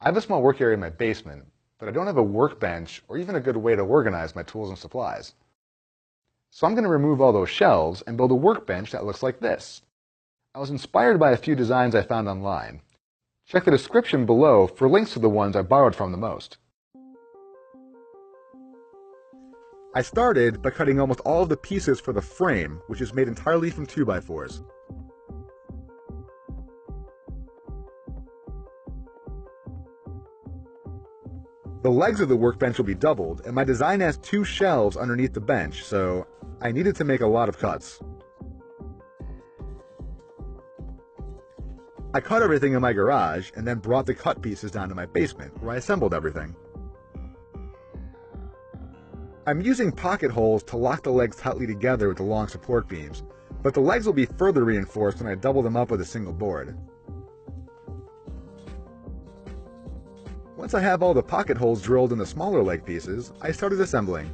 I have a small work area in my basement, but I don't have a workbench or even a good way to organize my tools and supplies. So I'm going to remove all those shelves and build a workbench that looks like this. I was inspired by a few designs I found online. Check the description below for links to the ones I borrowed from the most. I started by cutting almost all of the pieces for the frame, which is made entirely from 2x4s. The legs of the workbench will be doubled, and my design has 2 shelves underneath the bench, so I needed to make a lot of cuts. I cut everything in my garage, and then brought the cut pieces down to my basement, where I assembled everything. I'm using pocket holes to lock the legs tightly together with the long support beams, but the legs will be further reinforced when I double them up with a single board. Once I have all the pocket holes drilled in the smaller leg pieces, I started assembling.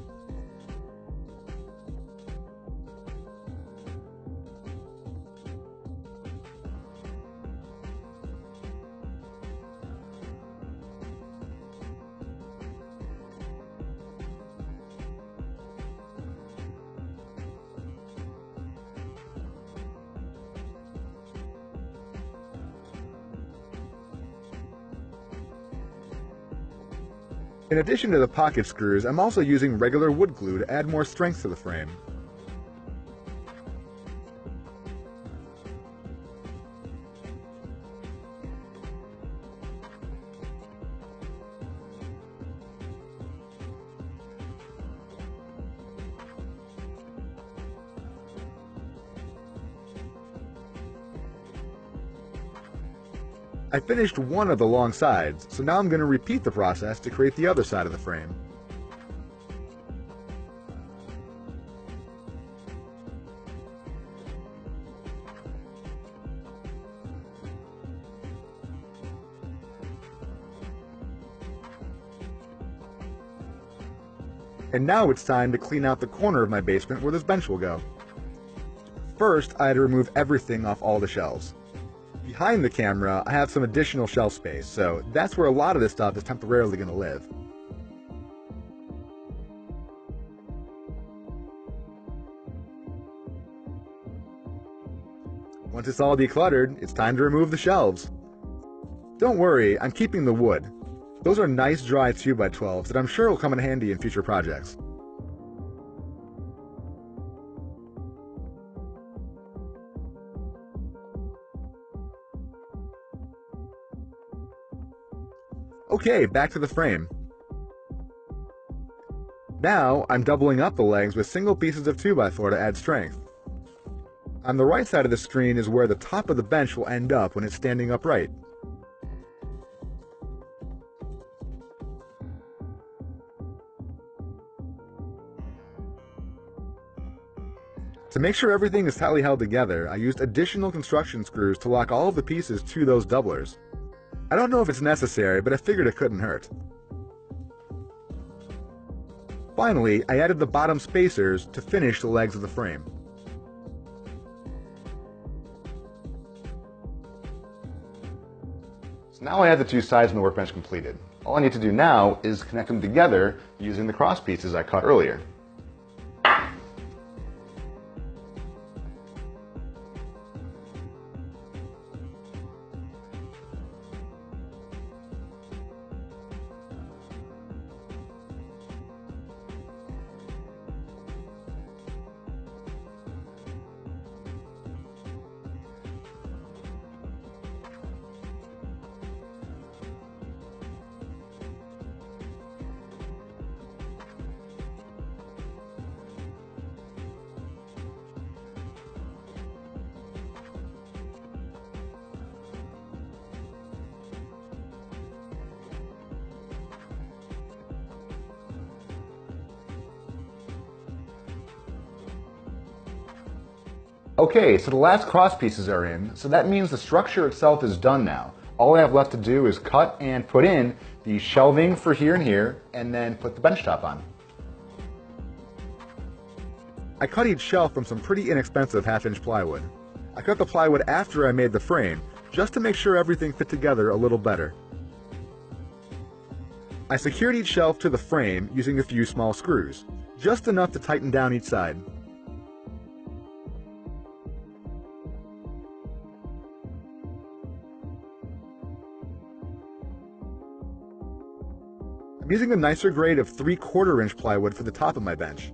In addition to the pocket screws, I'm also using regular wood glue to add more strength to the frame. I finished one of the long sides, so now I'm going to repeat the process to create the other side of the frame. And now it's time to clean out the corner of my basement where this bench will go. First, I had to remove everything off all the shelves. Behind the camera, I have some additional shelf space, so that's where a lot of this stuff is temporarily going to live. Once it's all decluttered, it's time to remove the shelves. Don't worry, I'm keeping the wood. Those are nice dry 2x12s that I'm sure will come in handy in future projects. Okay, back to the frame. Now, I'm doubling up the legs with single pieces of 2x4 to add strength. On the right side of the screen is where the top of the bench will end up when it's standing upright. To make sure everything is tightly held together, I used additional construction screws to lock all of the pieces to those doublers. I don't know if it's necessary, but I figured it couldn't hurt. Finally, I added the bottom spacers to finish the legs of the frame. So now I have the 2 sides of the workbench completed. All I need to do now is connect them together using the cross pieces I cut earlier. Okay, so the last cross pieces are in, so that means the structure itself is done now. All I have left to do is cut and put in the shelving for here and here, and then put the bench top on. I cut each shelf from some pretty inexpensive half-inch plywood. I cut the plywood after I made the frame, just to make sure everything fit together a little better. I secured each shelf to the frame using a few small screws, just enough to tighten down each side. I'm using a nicer grade of 3/4 inch plywood for the top of my bench.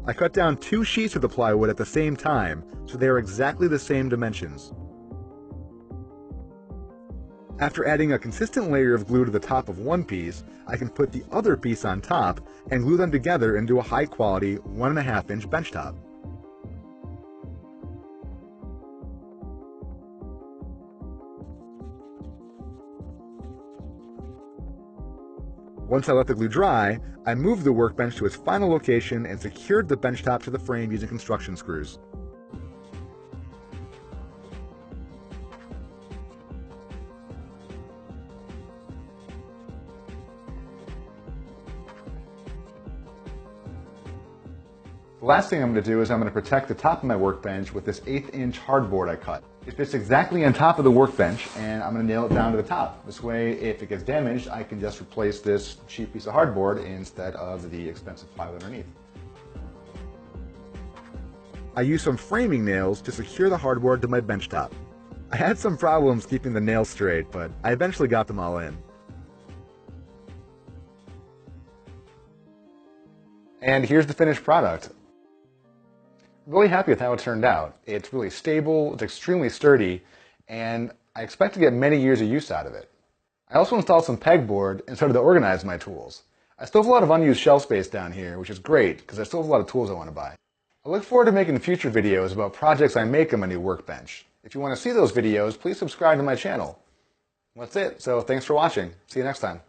I cut down 2 sheets of the plywood at the same time, so they are exactly the same dimensions. After adding a consistent layer of glue to the top of one piece, I can put the other piece on top and glue them together into a high-quality 1.5 inch bench top. Once I let the glue dry, I moved the workbench to its final location and secured the bench top to the frame using construction screws. The last thing I'm going to do is I'm going to protect the top of my workbench with this 1/8 inch hardboard I cut. It fits exactly on top of the workbench, and I'm going to nail it down to the top. This way, if it gets damaged, I can just replace this cheap piece of hardboard instead of the expensive plywood underneath. I used some framing nails to secure the hardboard to my bench top. I had some problems keeping the nails straight, but I eventually got them all in. And here's the finished product. I'm really happy with how it turned out. It's really stable, it's extremely sturdy, and I expect to get many years of use out of it. I also installed some pegboard and started to organize my tools. I still have a lot of unused shelf space down here, which is great because I still have a lot of tools I want to buy. I look forward to making future videos about projects I make on my new workbench. If you want to see those videos, please subscribe to my channel. That's it, so thanks for watching. See you next time.